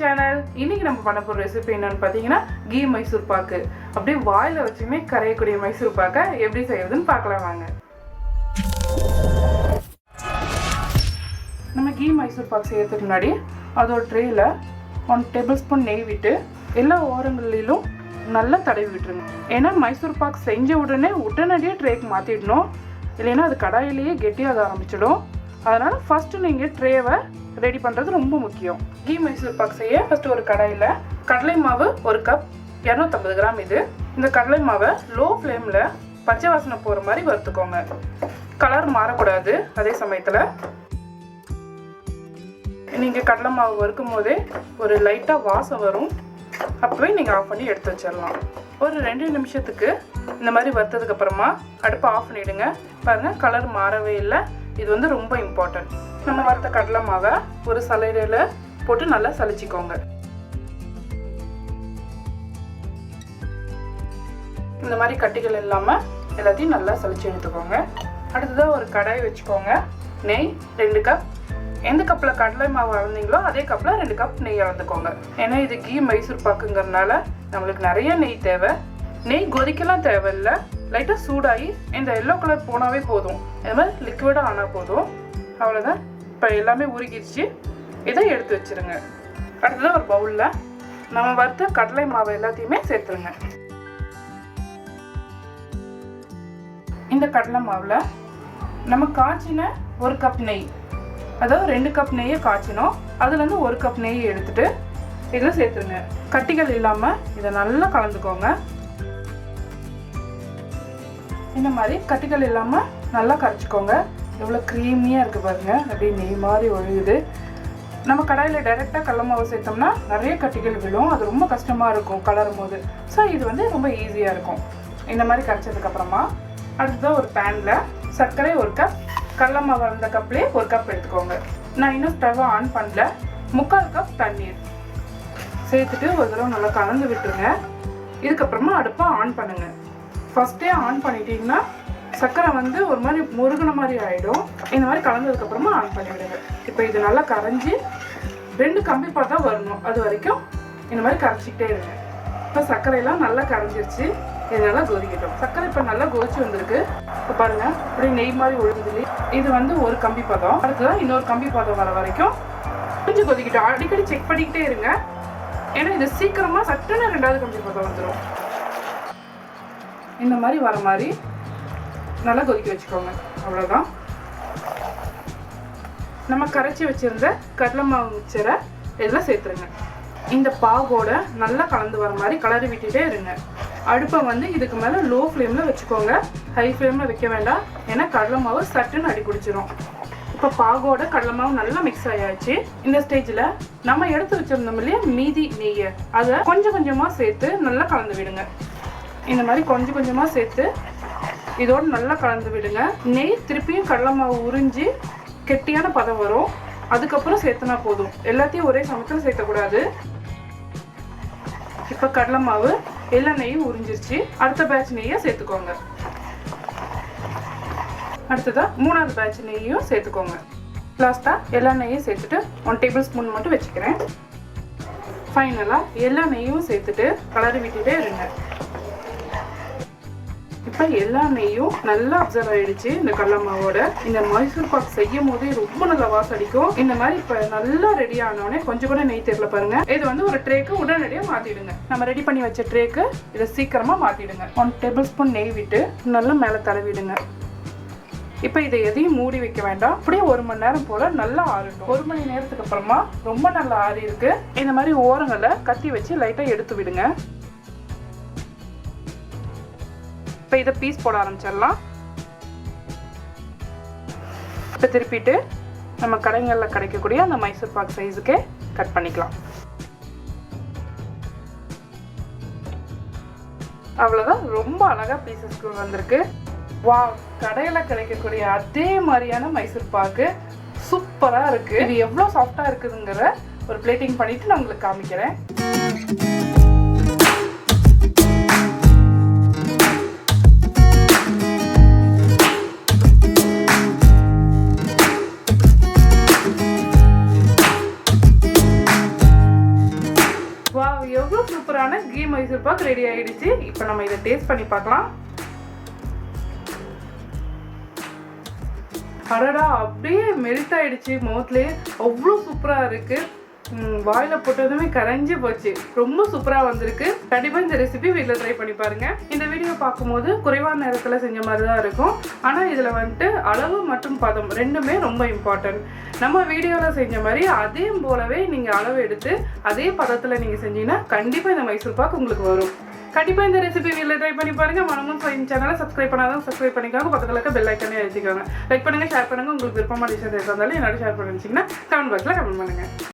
Channel. இன்னைக்கு நம்ம பண்ண போற ரெசிபி என்னன்னு பாத்தீங்கன்னா கீ மைசூர் பாக்கு. அப்படியே வாயில வச்சுமே கரையக்கூடிய மைசூர் பாக்கை எப்படி செய்யறதுன்னு பார்க்கலாம் வாங்க. நம்ம கீ மைசூர் பாக்கு செய்யறதுக்கு முன்னாடி அதோட ட்ரேல 1 டேபிள்ஸ்பூன் நெய் விட்டு எல்லா ஓரங்களிலும் நல்லா தடவி விட்டுருங்க. ஏன்னா மைசூர் பாக்கு செஞ்ச உடனடியே ட்ரேக்கு மாற்றிடணும், இல்லைன்னா அது கடாயிலேயே கெட்டியாக ஆரம்பிச்சிடும். அதனால் ஃபஸ்ட்டு நீங்கள் ட்ரேவை ரெடி பண்ணுறது ரொம்ப முக்கியம். கீ மைசூர் பாக்கு செய்ய ஃபஸ்ட்டு ஒரு கடாயில் கடலை மாவு 1 கப் 250 கிராம். இந்த கடலை மாவை லோ ஃப்ளேமில் பச்சை வாசனை போகிற மாதிரி வறுத்துக்கோங்க. கலர் மாறக்கூடாது. அதே சமயத்தில் நீங்கள் கடலை மாவு வறுக்கும் போதே ஒரு லைட்டாக வாசம் வரும். அப்போவே நீங்கள் ஆஃப் பண்ணி எடுத்து வச்சிடலாம். ஒரு 2 நிமிஷத்துக்கு இந்த மாதிரி வறுத்ததுக்கப்புறமா அடுப்பை ஆஃப் பண்ணிவிடுங்க. பாருங்கள், கலர் மாறவே இல்லை. இது ரொம்ப இம்பார்ட்டன்ட். நம்ம வறுத்த கடலை மாவை ஒரு சலைடையில் போட்டு நல்லா சலிச்சிக்கோங்க. இந்த மாதிரி கட்டிகள் இல்லாமல் எல்லாத்தையும் நல்லா சலிச்சு எடுத்துக்கோங்க. அடுத்ததாக ஒரு கடாய் வச்சுக்கோங்க. நெய் 2 கப். எந்த கப்பில் கடலை மாவு அளந்தீங்களோ அதே கப்பில் 2 கப் நெய் அளந்துக்கோங்க. ஏன்னா இது கீ மைசூர் பாக்குங்கிறதுனால நம்மளுக்கு நிறைய நெய் தேவை. நெய் கொதிக்கலாம் தேவையில்லை. லைட்டாக சூடாகி இந்த எல்லோ கலர் போனாவே போதும். இது மாதிரி லிக்விடாக ஆனால் போதும். அவ்வளோதான். இப்போ எல்லாமே உருகிடுச்சு. இதை எடுத்து வச்சுருங்க. அடுத்ததான் ஒரு பவுலில் நம்ம வறுத்த கடலை மாவு எல்லாத்தையுமே சேர்த்துருங்க. இந்த கடலை மாவில் நம்ம காய்ச்சின 1 கப் நெய், அதாவது 2 கப் நெய்யை காய்ச்சினோம், அதுலேருந்து 1 கப் நெய் எடுத்துகிட்டு இதில் சேர்த்துருங்க. கட்டிகள் இல்லாமல் இதை நல்லா கலந்துக்கோங்க. இந்த மாதிரி கட்டிகள் இல்லாமல் நல்லா கரைச்சிக்கோங்க. எவ்வளோ க்ரீமியாக இருக்குது பாருங்கள். அப்படியே நெய் மாதிரி ஒழுகுது. நம்ம கடாயில் டைரெக்டாக கடலை மாவு சேர்த்தோம்னா நிறைய கட்டிகள் விழும். அது ரொம்ப கஷ்டமாக இருக்கும் கலரும் போது. ஸோ இது ரொம்ப ஈஸியாக இருக்கும். இந்த மாதிரி கரைச்சதுக்கப்புறமா அடுத்ததாக ஒரு பேனில் சர்க்கரை 1 கப், கடலை மாவு அந்த கப்லேயே 1 கப் எடுத்துக்கோங்க. நான் இன்னும் ஸ்டவ்வை ஆன் பண்ணல. 3/4 கப் தண்ணீர் சேர்த்துட்டு ஒரு தடவை நல்லா கலந்து விட்டுருங்க. இதுக்கப்புறமா அடுப்பை ஆன் பண்ணுங்கள். ஃபஸ்ட்டே ஆன் பண்ணிட்டீங்கன்னா சர்க்கரை ஒரு மாதிரி முருகின மாதிரி ஆகிடும். இந்த மாதிரி கலந்ததுக்கப்புறமா ஆன் பண்ணி விடுங்க. இப்போ இது நல்லா கரைஞ்சி 2 கம்பி பார்த்தா வரணும். அது வரைக்கும் இந்த மாதிரி கரைச்சிக்கிட்டே இருங்க. இப்போ சர்க்கரையெல்லாம் நல்லா கரைஞ்சிருச்சு. இது நல்லா கொதிக்கட்டும். சர்க்கரை இப்போ நல்லா கொதிச்சு வந்திருக்கு. இப்போ பாருங்கள், அப்படியே நெய் மாதிரி ஒழுகுது. இது ஒரு கம்பி பதம். அடுத்ததான் இன்னொரு கம்பி பதம் வர வரைக்கும் கொஞ்சம் கொதிக்கட்டும். அடிக்கடி செக் பண்ணிக்கிட்டே இருங்க. ஏன்னா இது சீக்கிரமாக சட்டுன்னு 2வது கம்பி பதம் வந்துடும். இந்த மாதிரி வர மாதிரி நல்லா கொதிக்க வச்சுக்கோங்க. அவ்வளோதான். நம்ம கரைச்சி வச்சுருந்த கடலை மாவு மிக்சரை இதெல்லாம் சேர்த்துருங்க. இந்த பாகோட நல்லா கலந்து வர மாதிரி கலரி விட்டுட்டே இருங்க. அடுப்பை இதுக்கு மேலே லோ ஃப்ளேமில் வச்சுக்கோங்க. ஹை ஃப்ளேமில் வைக்க வேண்டாம். ஏன்னா கடலை மாவு சட்டுன்னு அடி பிடிச்சிரும். இப்போ பாகோட கடலை மாவு நல்லா மிக்ஸ் ஆயாச்சு. இந்த ஸ்டேஜில் நம்ம எடுத்து வச்சுருந்தோம் இல்லையா மீதி நெய்யை, அதை கொஞ்சம் கொஞ்சமாக சேர்த்து நல்லா கலந்து விடுங்க. இந்த மாதிரி கொஞ்சம் கொஞ்சமாக சேர்த்து இதோடு நல்லா கலந்து விடுங்க. நெய் திருப்பியும் கடலை மாவு உறிஞ்சி கெட்டியான பதம் வரும். அதுக்கப்புறம் சேர்த்துனா போதும். எல்லாத்தையும் ஒரே சமயத்தில் சேர்க்கக்கூடாது. இப்போ கடலை மாவு எல்லா நெய்யும் உறிஞ்சிருச்சு. அடுத்த பேட்ச் நெய்யை சேர்த்துக்கோங்க. அடுத்ததாக 3வது பேட்ச் நெய்யும் சேர்த்துக்கோங்க. லாஸ்ட்டாக எல்லா நெய்யும் சேர்த்துட்டு 1 டேபிள் ஸ்பூன் மட்டும் வச்சுக்கிறேன். ஃபைனலாக எல்லா நெய்யும் சேர்த்துட்டு கலரி விட்டுட்டே இருங்க. இப்போ எல்லா நெய்யும் நல்லா அப்சர்வ் ஆகிடுச்சு. இந்த கடலை மாவோட இந்த மைசூர் பாக் செய்யும் போதே ரொம்ப நல்லா வாசம் அடிக்கும். இந்த மாதிரி இப்போ நல்லா ரெடி ஆனோடனே கொஞ்சம் கூட நெய் தெரியல பாருங்க. இது ஒரு ட்ரேக்கு உடனடியாக மாற்றிடுங்க. நம்ம ரெடி பண்ணி வச்ச ட்ரேக்கு இதை சீக்கிரமாக மாற்றிடுங்க. 1 டேபிள் ஸ்பூன் நெய் விட்டு நல்லா மேலே தடவிடுங்க. இப்போ இதை எதையும் மூடி வைக்க வேண்டாம். அப்படியே 1 மணி நேரம் போல் நல்லா ஆறட்டும். 1 மணி நேரத்துக்கு அப்புறமா ரொம்ப நல்லா ஆறி இருக்கு. இந்த மாதிரி ஓரங்களை கத்தி வச்சு லைட்டாக எடுத்து விடுங்க. இப்போ இதை பீஸ் போட ஆரம்பிச்சிடலாம். இப்போ திருப்பிட்டு நம்ம கடைகளில் கிடைக்கக்கூடிய அந்த மைசூர் பாக் சைஸுக்கே கட் பண்ணிக்கலாம். அவ்வளோதான். ரொம்ப அழகாக பீசஸ்க்கு வந்திருக்கு. வா, கடையில் கிடைக்கக்கூடிய அதே மாதிரியான மைசூர் பாக்கு சூப்பராக இருக்குது. இது எவ்வளோ சாஃப்டாக இருக்குதுங்கிற ஒரு பிளேட்டிங் பண்ணிவிட்டு நான் உங்களுக்கு காமிக்கிறேன். சூப்பரான கீ மைசூர் பாக் ரெடி ஆயிடுச்சு. இப்போ நம்ம இதை டேஸ்ட் பண்ணி பார்க்கலாம். அடடா, அப்படியே மெல்ட் ஆயிடுச்சு மவுத்லேயே. அவ்வளோ சூப்பராக இருக்குது. வாயில போட்டதுமே கரைஞ்சி போச்சு. ரொம்ப சூப்பராக வந்திருக்கு. கண்டிப்பாக இந்த ரெசிபி வீட்டில் ட்ரை பண்ணி பாருங்கள். இந்த வீடியோ பார்க்கும்போது குறைவான நேரத்தில் செஞ்ச மாதிரி தான் இருக்கும். ஆனால் இதில் வந்துட்டு அளவு மற்றும் பதம் ரெண்டுமே ரொம்ப இம்பார்ட்டன்ட். நம்ம வீடியோவில் செஞ்ச மாதிரி அதே போலவே நீங்கள் அளவு எடுத்து அதே பதத்தில் நீங்கள் செஞ்சீங்கன்னா கண்டிப்பாக இந்த மைசூர் பாக் உங்களுக்கு வரும். கண்டிப்பாக இந்த ரெசிபி வீட்டில் ட்ரை பண்ணி பாருங்கள். மனமும் சேனலை சப்ஸ்கிரைப் பண்ணாதான் சப்ஸ்கிரைப் பண்ணிக்கோங்க. பக்கத்தில் இருக்க பெல் ஐக்கனே எழுதிக்கோங்க. லைக் பண்ணுங்கள், ஷேர் பண்ணுங்கள். உங்களுக்கு விருப்பமான டிஷஸ் இருந்தாலும் என்னோட ஷேர் பண்ணிச்சிங்கன்னா கமெண்ட் பாக்ஸில் கமெண்ட் பண்ணுங்கள்.